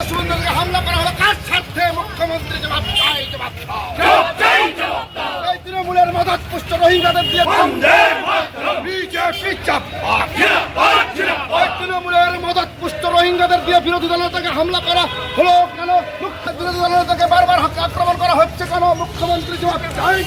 হামলা করা হলো কার স্বার্থে? মুখ্যমন্ত্রী জবাব চাই, জবাব দাও। এই তৃণমূলের মদতপুষ্ট রোহিঙ্গাদের দিয়ে বিজেপি চাপবাক। এই তৃণমূলের মদতপুষ্ট রোহিঙ্গাদের দিয়ে বিরোধী দলনেতাকে হামলা করা হলো কেন? বিরোধী দলনেতাকে বারবার আক্রমণ করা হচ্ছে কেন? মুখ্যমন্ত্রী জবাব চাই,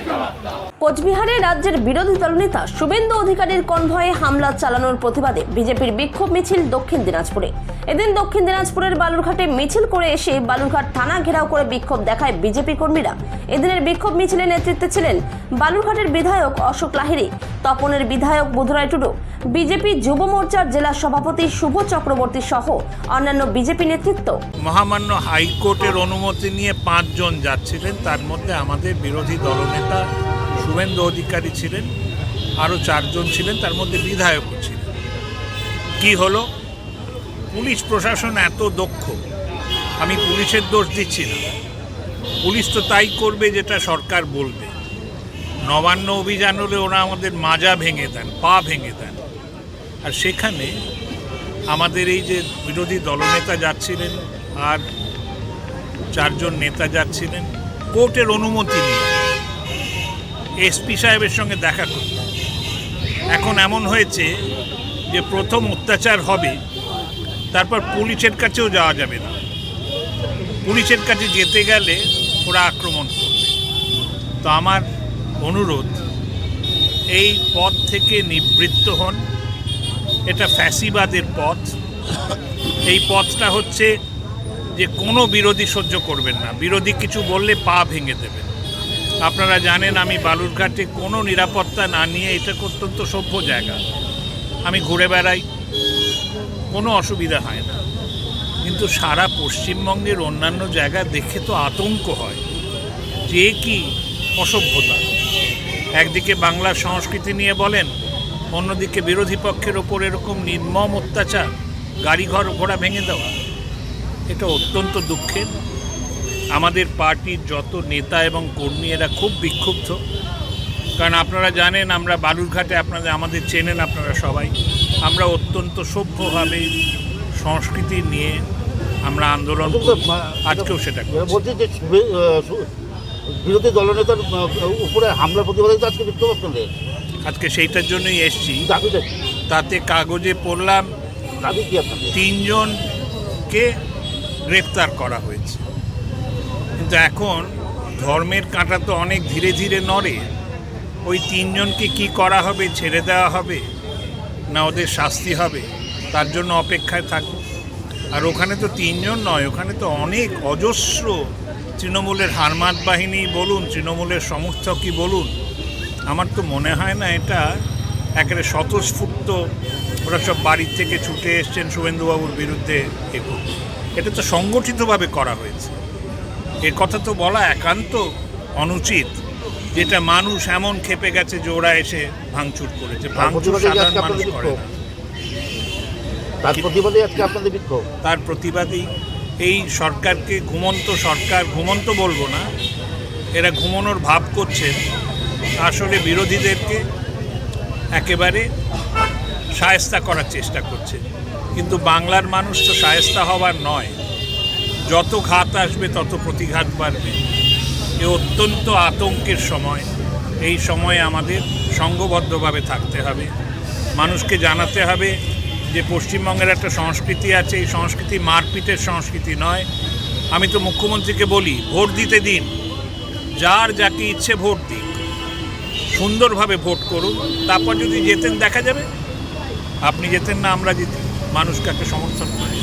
জবাব দাও। কোচবিহারে রাজ্যের বিরোধী দলনেতা শুভেন্দু অধিকারীর কনভয়ে হামলা চালানোর প্রতিবাদে বিজেপির বিক্ষোভ মিছিল দক্ষিণ দিনাজপুরে। এদিন দক্ষিণ দিনাজপুরের বালুরঘাটে মিছিল করে এসে বালুরঘাট থানা ঘেরাও করে বিক্ষোভ দেখায় বিজেপি কর্মীরা। এদিনের বিক্ষোভ মিছিলে নেতৃত্বে ছিলেন বালুরঘাটের বিধায়ক অশোক লাহিড়ী, তপনের বিধায়ক বুধরায় টুডু, বিজেপি যুব মোর্চার জেলা সভাপতি শুভ চক্রবর্তী সহ অন্যান্য বিজেপি নেতৃত্ব। মহামান্য হাইকোর্টের অনুমতি নিয়ে 5 জন যাচ্ছিলেন, তার মধ্যে আমাদের বিরোধী দলনেতা শুভেন্দু অধিকারী ছিলেন, আরও 4 জন ছিলেন, তার মধ্যে বিধায়কও ছিলেন। কি হলো? পুলিশ প্রশাসন এত দক্ষ, আমি পুলিশের দোষ দিচ্ছি না, পুলিশ তো তাই করবে যেটা সরকার বলবে। নবান্ন অভিযান হলে ওরা আমাদের মাজা ভেঙে দেন, পা ভেঙে দেন। আর সেখানে আমাদের এই যে বিরোধী দলনেতা যাচ্ছিলেন আর 4 জন নেতা যাচ্ছিলেন কোর্টের অনুমতি নিয়ে এসপি সাহেবের সঙ্গে দেখা করতে। এখন এমন হয়েছে যে প্রথম অত্যাচার হবে, তারপর পুলিশের কাছেও যাওয়া যাবে না, পুলিশের কাছে যেতে গেলে ওরা আক্রমণ করবে। তো আমার অনুরোধ, এই পথ থেকে নিবৃত্ত হন। এটা ফ্যাসিবাদের পথ। এই পথটা হচ্ছে যে কোনো বিরোধী সহ্য করবেন না, বিরোধী কিছু বললে পা ভেঙে দেবেন। আপনারা জানেন আমি বালুরঘাটে কোনো নিরাপত্তা না নিয়ে, এটা অত্যন্ত সভ্য জায়গা, আমি ঘুরে বেড়াই, কোনো অসুবিধা হয় না। কিন্তু সারা পশ্চিমবঙ্গের অন্যান্য জায়গা দেখে তো আতঙ্ক হয় যে কি অসভ্যতা। একদিকে বাংলার সংস্কৃতি নিয়ে বলেন, অন্যদিকে বিরোধী পক্ষের ওপর এরকম নির্মম অত্যাচার, গাড়িঘর ঘোড়া ভেঙে দেওয়া, এটা অত্যন্ত দুঃখের। আমাদের পার্টির যত নেতা এবং কর্মী এরা খুব বিক্ষুব্ধ, কারণ আপনারা জানেন আমরা বালুরঘাটে, আমাদের চেনেন আপনারা সবাই, আমরা অত্যন্ত সভ্যভাবে সংস্কৃতি নিয়ে আমরা আন্দোলন করি। আজকেও সেটা বলছি যে বিরোধী দলনেতার উপরে হামলার প্রতিবাদে আজকে বিক্ষোভ আপনাদের। আজকে সেইটার জন্যই এসছি। তাতে কাগজে পড়লাম 3 জনকে গ্রেফতার করা হয়েছে। কিন্তু এখন ধর্মের কাঁটা তো অনেক ধীরে ধীরে নড়ে। ওই 3 জনকে কি করা হবে? ছেড়ে দেওয়া হবে না ওদের শাস্তি হবে? তার জন্য অপেক্ষায় থাকবো। আর ওখানে তো 3 জন নয়, ওখানে তো অনেক অজস্র তৃণমূলের হারমাত বাহিনী বলুন, তৃণমূলের সমর্থকই বলুন। আমার তো মনে হয় না এটা একেবারে স্বতঃস্ফূর্ত ওরা সব বাড়ির থেকে ছুটে এসছেন শুভেন্দুবাবুর বিরুদ্ধে। এটা তো সংগঠিতভাবে করা হয়েছে। এর কথা তো বলা একান্ত অনুচিত, যেটা মানুষ এমন ক্ষেপে গেছে যে ওরা এসে ভাঙচুর করেছে। ভাঙচুর সাধারণ মানুষ করে না। তার প্রতিবাদী এই সরকারকে, ঘুমন্ত সরকার, ঘুমন্ত বলবো না, এরা ঘুমানোর ভাব করছেন, আসলে বিরোধীদেরকে একেবারে শায়েস্তা করার চেষ্টা করছে। কিন্তু বাংলার মানুষ তো শায়েস্তা হওয়ার নয়, যত ঘাত আসবে তত প্রতিঘাত বাড়বে। এ অত্যন্ত আতঙ্কের সময়। এই সময়ে আমাদের সংঘবদ্ধভাবে থাকতে হবে, মানুষকে জানাতে হবে যে পশ্চিমবঙ্গের একটা সংস্কৃতি আছে, এই সংস্কৃতি মারপিটের সংস্কৃতি নয়। আমি তো মুখ্যমন্ত্রীকে বলি, ভোট দিতে দিন, যার যাকে ইচ্ছে ভোট দিন, সুন্দরভাবে ভোট করুন, তারপর যদি জেতেন দেখা যাবে। আপনি জেতেন না, আমরা জিতি, মানুষ কাকে সমর্থন করে।